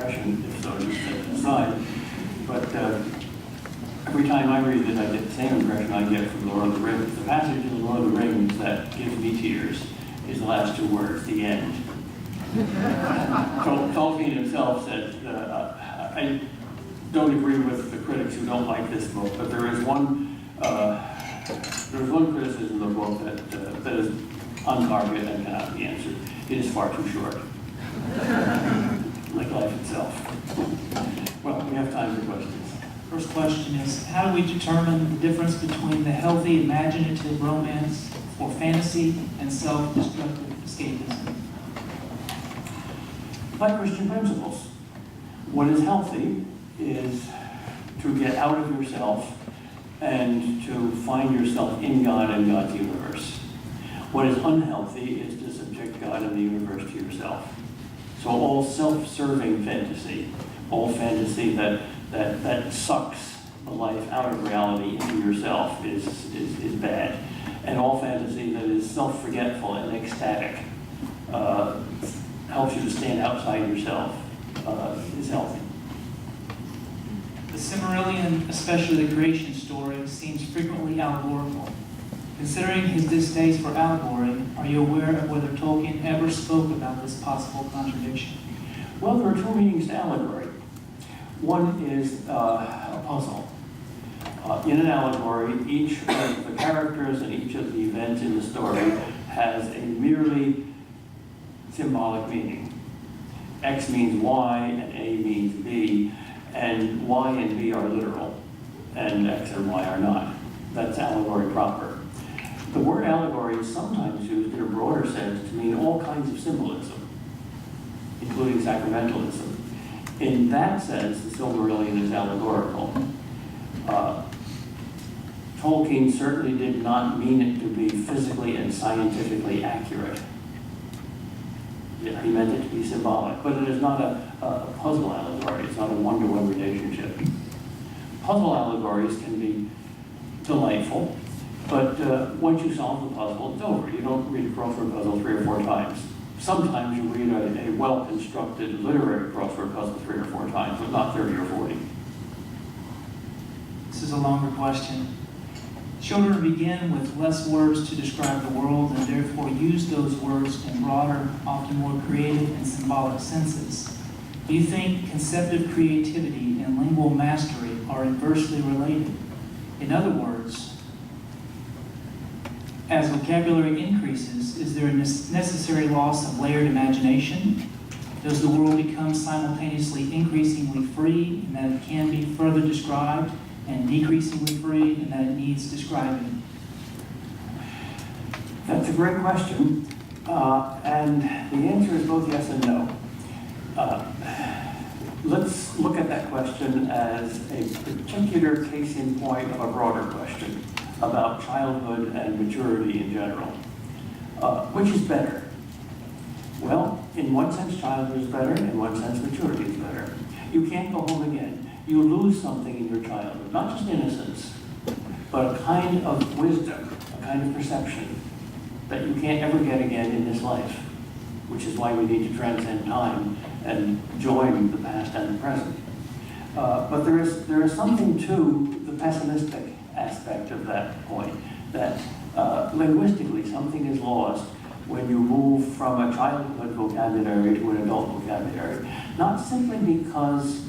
expression, if so, just set it aside. But every time I read it, I get the same impression I get from Lord of the Rings. The passage in the Lord of the Rings that gives me tears is the last two words, the end. Tolkien himself said, I don't agree with the critics who don't like this book, but there is one criticism of the book that is on target and cannot be answered. It is far too short, like life itself. Well, we have time for questions. First question is, how do we determine the difference between the healthy, imaginative romance or fantasy and self-destructive escapism? By Christian principles. What is healthy is to get out of yourself and to find yourself in God and God's universe. What is unhealthy is to subject God and the universe to yourself. So all self-serving fantasy, all fantasy that sucks the life out of reality into yourself is bad. And all fantasy that is self-forgetful and ecstatic helps you to stand outside yourself is healthy. The Silmarillion, especially the creation story, seems frequently allegorical. Considering his distaste for allegory, are you aware of whether Tolkien ever spoke about this possible contradiction? Well, there are two meanings to allegory. One is a puzzle. In an allegory, each of the characters and each of the events in the story has a merely symbolic meaning. X means Y and A means B, and Y and B are literal, and X and Y are not. That's allegory proper. The word allegory is sometimes used in a broader sense to mean all kinds of symbolism, including sacramentalism. In that sense, the Silmarillion is allegorical. Tolkien certainly did not mean it to be physically and scientifically accurate. He meant it to be symbolic, but it is not a puzzle allegory. It's not a one-to-one relationship. Puzzle allegories can be delightful, but once you solve the puzzle, it's over. You don't read a crossword puzzle 3 or 4 times. Sometimes you read a well-constructed literary crossword puzzle 3 or 4 times, but not 30 or 40. This is a longer question. Children begin with less words to describe the world and therefore use those words in broader, often more creative and symbolic senses. Do you think conceptive creativity and lingual mastery are inversely related? In other words, as vocabulary increases, is there a necessary loss of layered imagination? Does the world become simultaneously increasingly free in that it can be further described, and decreasingly free in that it needs describing? That's a great question, and the answer is both yes and no. Let's look at that question as a particular case in point of a broader question about childhood and maturity in general. Which is better? Well, in one sense, childhood is better, in one sense, maturity is better. You can't go home again. You lose something in your childhood, not just innocence, but a kind of wisdom, a kind of perception that you can't ever get again in this life, which is why we need to transcend time and join the past and the present. But there is something to the pessimistic aspect of that point, that linguistically something is lost when you move from a childhood vocabulary to an adult vocabulary, not simply because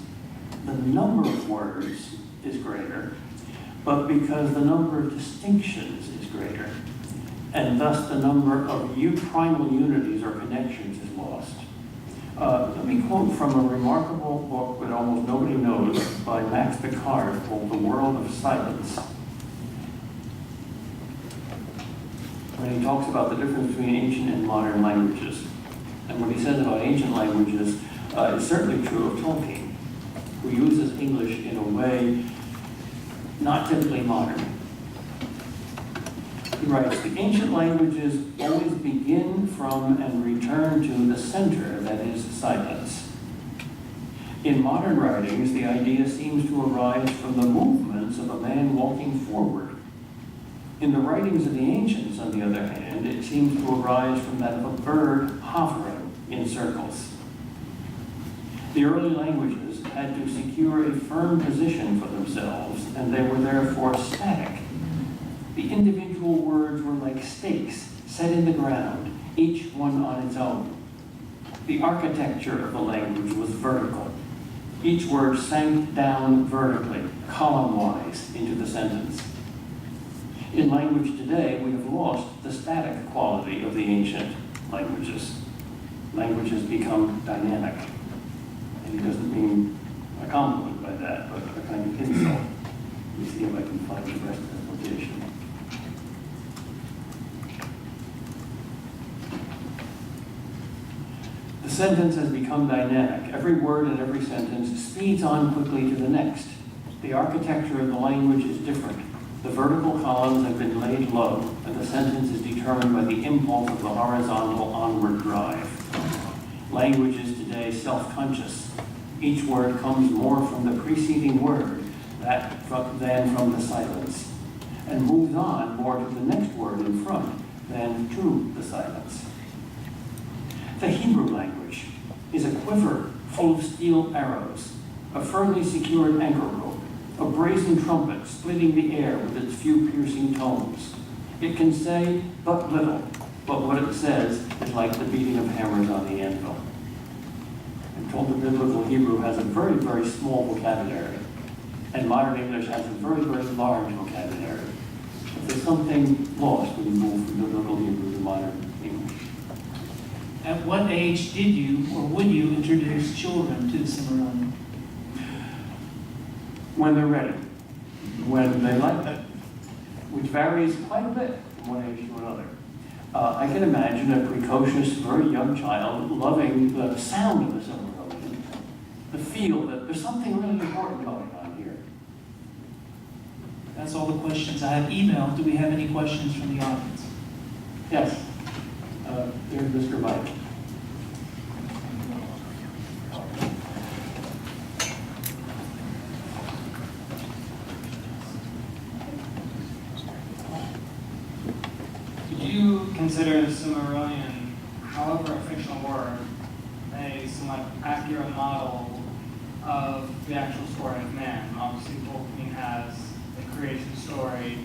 the number of words is greater, but because the number of distinctions is greater, and thus the number of primal unities or connections is lost. Let me quote from a remarkable book that almost nobody knows by Max Picard called The World of Silence. When he talks about the difference between ancient and modern languages. And what he says about ancient languages is certainly true of Tolkien, who uses English in a way not typically modern. He writes, the ancient languages always begin from and return to the center, that is, silence. In modern writings, the idea seems to arise from the movements of a man walking forward. In the writings of the ancients, on the other hand, it seems to arise from that of a bird hovering in circles. The early languages had to secure a firm position for themselves, and they were therefore static. The individual words were like stakes set in the ground, each one on its own. The architecture of the language was vertical. Each word sank down vertically, column-wise, into the sentence. In language today, we have lost the static quality of the ancient languages. Language has become dynamic. And he doesn't mean a compliment by that, but a kind of insult. Let me see if I can find the rest of the quotation. The sentence has become dynamic. Every word in every sentence speeds on quickly to the next. The architecture of the language is different. The vertical columns have been laid low, and the sentence is determined by the impulse of the horizontal onward drive. Language is today self-conscious. Each word comes more from the preceding word than from the silence, and moves on more to the next word in front than to the silence. The Hebrew language is a quiver full of steel arrows, a firmly secured anchor rope, a brazen trumpet splitting the air with its few piercing tones. It can say but little, but what it says is like the beating of hammers on the anvil. I'm told that biblical Hebrew has a very, very small vocabulary, and modern English has a very, very large vocabulary. But there's something lost when you move from biblical Hebrew to modern English. At what age did you or would you introduce children to the Silmarillion? When they're ready, when they like it, which varies quite a bit from one age to another. I can imagine a precocious, very young child loving the sound of the Silmarillion, the feel that there's something really important going on here. That's all the questions I have emailed. Do we have any questions from the audience? Yes, there's Mr. Mike. Did you consider the Silmarillion, however a fictional word, a somewhat accurate model of the actual story of man? Obviously, Tolkien has the creation story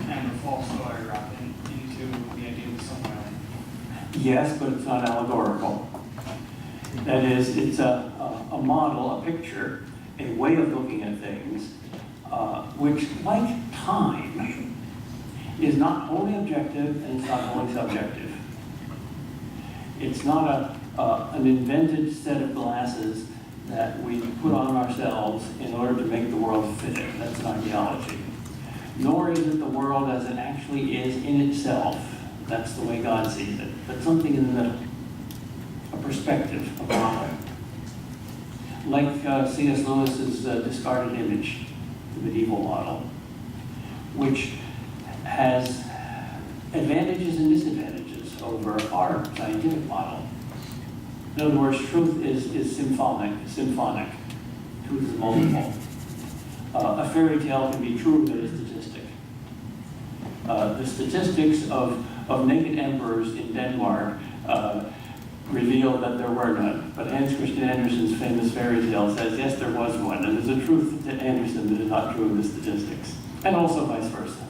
and the false story wrapped into the idea of the Silmarillion. Yes, but it's not allegorical. That is, it's a model, a picture, a way of looking at things, which, like time, is not wholly objective and it's not wholly subjective. It's not an invented set of glasses that we put on ourselves in order to make the world fit it. That's an ideology. Nor is it the world as it actually is in itself. That's the way God sees it. But something in the middle, a perspective, a model. Like C.S. Lewis's discarded image, the medieval model, which has advantages and disadvantages over our scientific model. In other words, truth is symphonic. Truth is multiple. A fairy tale can be true, but a statistic. The statistics of naked emperors in Denmark reveal that there were none. But Hans Christian Andersen's famous fairy tale says, yes, there was one. And there's a truth to Andersen that is not true in the statistics. And also vice versa.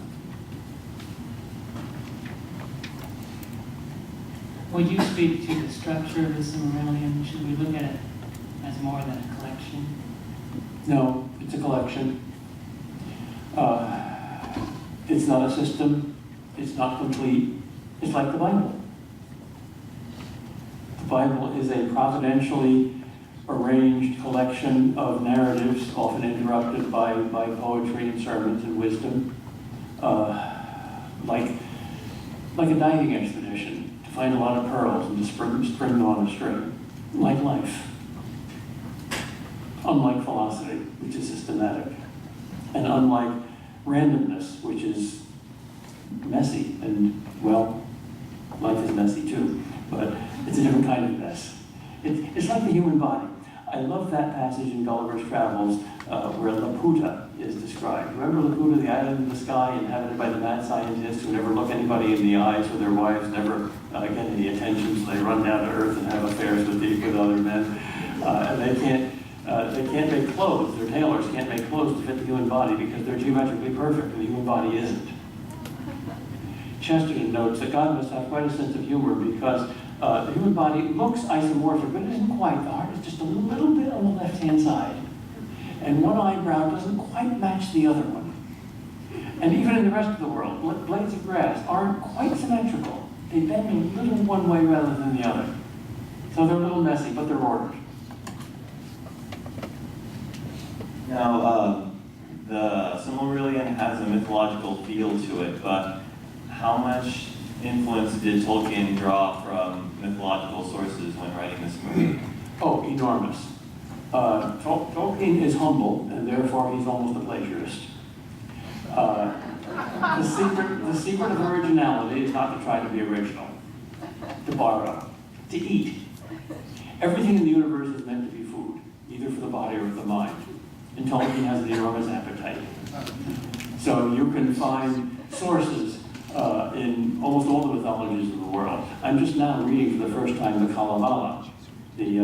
Would you speak to the structure of the Silmarillion? Should we look at it as more than a collection? No, it's a collection. It's not a system. It's not complete. It's like the Bible. The Bible is a providentially arranged collection of narratives, often interrupted by poetry and sermons and wisdom, like a diving expedition. Find a lot of pearls and to spring them on a string, like life. Unlike philosophy, which is systematic, and unlike randomness, which is messy, and well, life is messy too, but it's a different kind of mess. It's like the human body. I love that passage in Gulliver's Travels where Laputa is described. Remember Laputa, the island in the sky inhabited by the mad scientists who never look anybody in the eyes, or their wives never get any attention, so they run down to Earth and have affairs with other men. And they can't make clothes. Their tailors can't make clothes to fit the human body because they're geometrically perfect, and the human body isn't. Chesterton notes that God must have quite a sense of humor because the human body looks isomorphic, but it isn't quite. The heart is just a little bit on the left-hand side. And one eyebrow doesn't quite match the other one. And even in the rest of the world, blades of grass aren't quite symmetrical. They bend a little one way rather than the other. So they're a little messy, but they're ordered. Now, the Silmarillion has a mythological feel to it, but how much influence did Tolkien draw from mythological sources when writing this movie? Oh, enormous. Tolkien is humble, and therefore he's almost a plagiarist. The secret of originality is not to try to be original, to borrow, to eat. Everything in the universe is meant to be food, either for the body or for the mind. And Tolkien has an enormous appetite. So you can find sources in almost all the mythologies of the world. I'm just now reading for the first time the Kalevala, the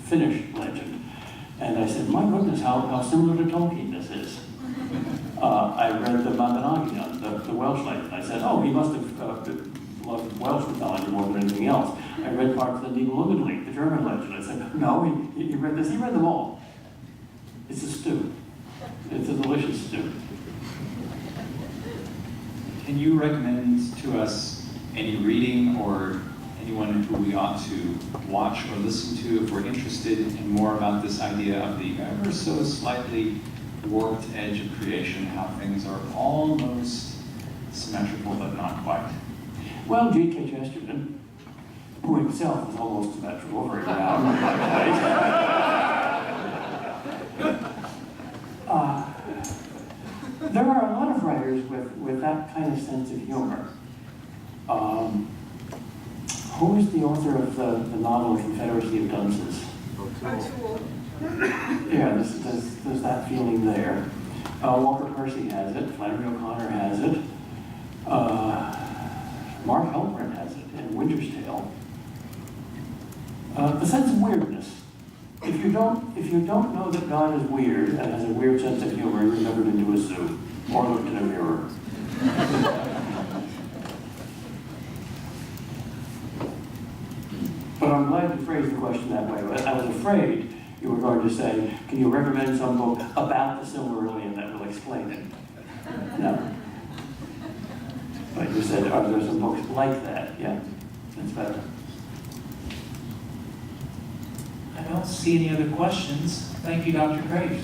Finnish legend. And I said, my goodness, how similar to Tolkien this is. I read the Mabinogion, the Welsh legend. I said, oh, he must have loved Welsh mythology more than anything else. I read parts of the Nibelungenlied, the German legend. I said, no, he read this. He read them all. It's a stew. It's a delicious stew. Can you recommend to us any reading or anyone who we ought to watch or listen to if we're interested in more about this idea of the ever so slightly warped edge of creation, how things are almost symmetrical but not quite? Well, G.K. Chesterton, who himself is almost symmetrical, very round. There are a lot of writers with that kind of sense of humor. Who is the author of the novel Confederacy of Dunces? O'Toole. Yeah, there's that feeling there. Walker Percy has it. Flannery O'Connor has it. Mark Helprin has it in Winter's Tale. The sense of weirdness. If you don't know that God is weird and has a weird sense of humor, you've never been to a zoo or looked in a mirror. But I'm glad you phrased the question that way. I was afraid you were going to say, can you recommend some book about the Silmarillion that will explain it? No. But you said, are there some books like that? Yeah, that's better. I don't see any other questions. Thank you, Dr. Kreeft.